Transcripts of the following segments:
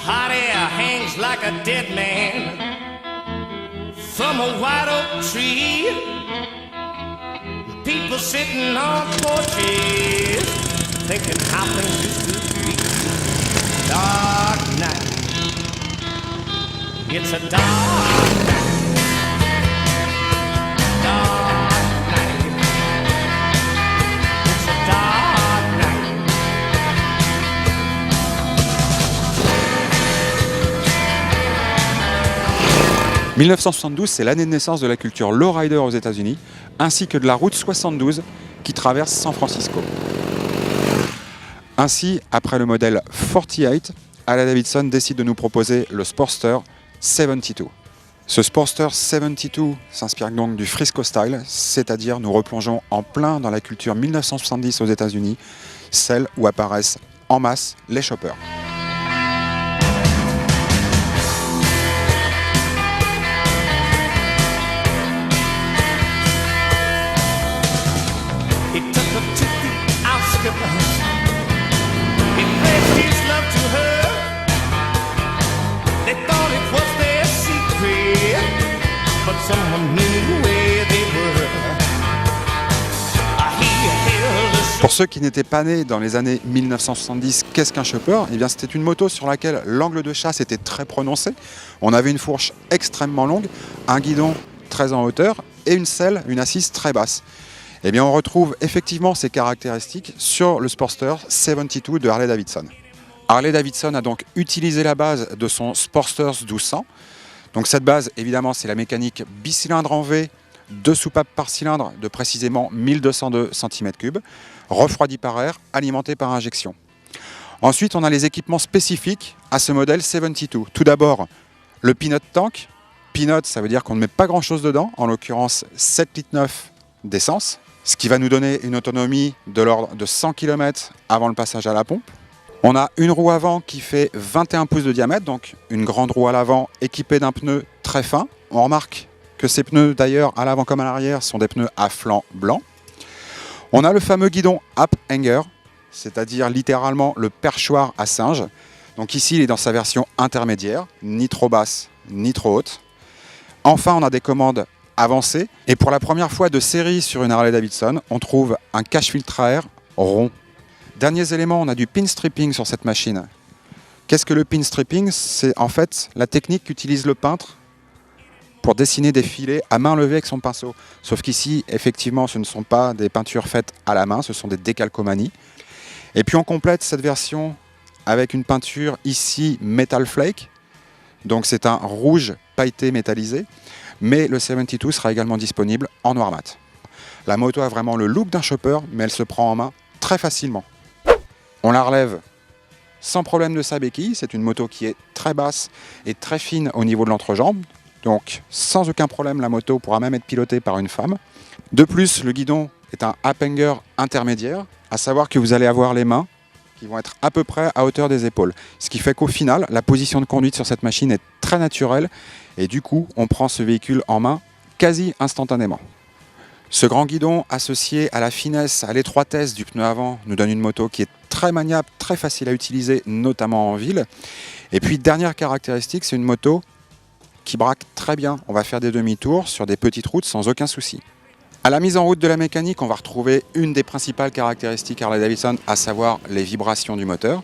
hot air hangs like a dead man from a white oak tree. People sitting on porches thinking how things used to be. Dark night. It's a dark night. Dark night. It's a dark night. 1972, c'est l'année de naissance de la culture lowrider aux États-Unis, ainsi que de la route 72 qui traverse San Francisco. Ainsi, après le modèle 48, Harley-Davidson décide de nous proposer le Sportster 72. Ce Sportster 72 s'inspire donc du Frisco Style, c'est-à-dire nous replongeons en plein dans la culture 1970 aux États-Unis, celle où apparaissent en masse les choppers. He took her to the outskirts. He pledged his love to her. They thought it was their secret, but someone knew where they were. He held a Pour ceux qui n'étaient pas nés dans les années 1970, qu'est-ce qu'un chopper? Eh bien, c'était une moto sur laquelle l'angle de chasse était très prononcé. On avait une fourche extrêmement longue, un guidon très en hauteur et une selle, une assise très basse. Eh bien, on retrouve effectivement ces caractéristiques sur le Sportster 72 de Harley-Davidson. Harley-Davidson a donc utilisé la base de son Sportster 1200. Donc cette base, évidemment, c'est la mécanique bicylindre en V, 2 soupapes par cylindre de précisément 1202 cm3, refroidi par air, alimenté par injection. Ensuite, on a les équipements spécifiques à ce modèle 72. Tout d'abord, le Peanut Tank. Peanut, ça veut dire qu'on ne met pas grand-chose dedans, en l'occurrence 7,9 litres d'essence, ce qui va nous donner une autonomie de l'ordre de 100 km avant le passage à la pompe. On a une roue avant qui fait 21 pouces de diamètre, donc une grande roue à l'avant équipée d'un pneu très fin. On remarque que ces pneus d'ailleurs à l'avant comme à l'arrière sont des pneus à flanc blanc. On a le fameux guidon Up Hanger, c'est-à-dire littéralement le perchoir à singe. Donc ici il est dans sa version intermédiaire, ni trop basse ni trop haute. Enfin on a des commandes avancées et pour la première fois de série sur une Harley-Davidson, on trouve un cache-filtre à air rond. Derniers éléments, on a du pin stripping sur cette machine. Qu'est-ce que le pin stripping? C'est en fait la technique qu'utilise le peintre pour dessiner des filets à main levée avec son pinceau. Sauf qu'ici, effectivement, ce ne sont pas des peintures faites à la main, ce sont des décalcomanies. Et puis on complète cette version avec une peinture ici Metal Flake. Donc c'est un rouge pailleté métallisé. Mais le 72 sera également disponible en noir mat. La moto a vraiment le look d'un chopper, mais elle se prend en main très facilement. On la relève sans problème de sa béquille. C'est une moto qui est très basse et très fine au niveau de l'entrejambe. Donc sans aucun problème, la moto pourra même être pilotée par une femme. De plus, le guidon est un up-hanger intermédiaire, à savoir que vous allez avoir les mains qui vont être à peu près à hauteur des épaules. Ce qui fait qu'au final, la position de conduite sur cette machine est très naturelle et du coup, on prend ce véhicule en main quasi instantanément. Ce grand guidon associé à la finesse, à l'étroitesse du pneu avant nous donne une moto qui est très maniable, très facile à utiliser, notamment en ville. Et puis dernière caractéristique, c'est une moto qui braque très bien. On va faire des demi-tours sur des petites routes sans aucun souci. À la mise en route de la mécanique, on va retrouver une des principales caractéristiques Harley-Davidson, à savoir les vibrations du moteur.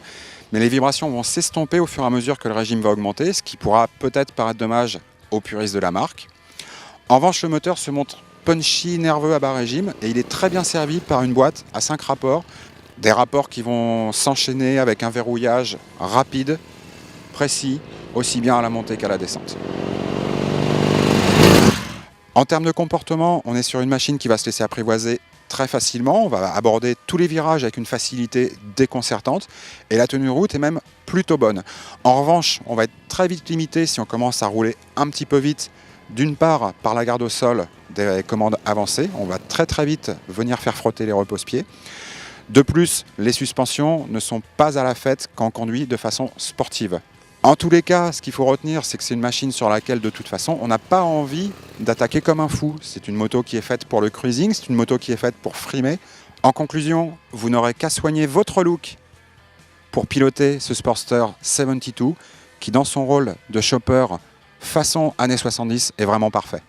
Mais les vibrations vont s'estomper au fur et à mesure que le régime va augmenter, ce qui pourra peut-être paraître dommage aux puristes de la marque. En revanche, le moteur se montre punchy, nerveux à bas régime et il est très bien servi par une boîte à 5 rapports. Des rapports qui vont s'enchaîner avec un verrouillage rapide, précis, aussi bien à la montée qu'à la descente. En termes de comportement, on est sur une machine qui va se laisser apprivoiser très facilement. On va aborder tous les virages avec une facilité déconcertante et la tenue de route est même plutôt bonne. En revanche, on va être très vite limité si on commence à rouler un petit peu vite. D'une part, par la garde au sol des commandes avancées, on va très vite venir faire frotter les repose-pieds. De plus, les suspensions ne sont pas à la fête quand on conduit de façon sportive. En tous les cas, ce qu'il faut retenir, c'est que c'est une machine sur laquelle, de toute façon, on n'a pas envie d'attaquer comme un fou. C'est une moto qui est faite pour le cruising, c'est une moto qui est faite pour frimer. En conclusion, vous n'aurez qu'à soigner votre look pour piloter ce Sportster 72, qui dans son rôle de chopper façon années 70 est vraiment parfait.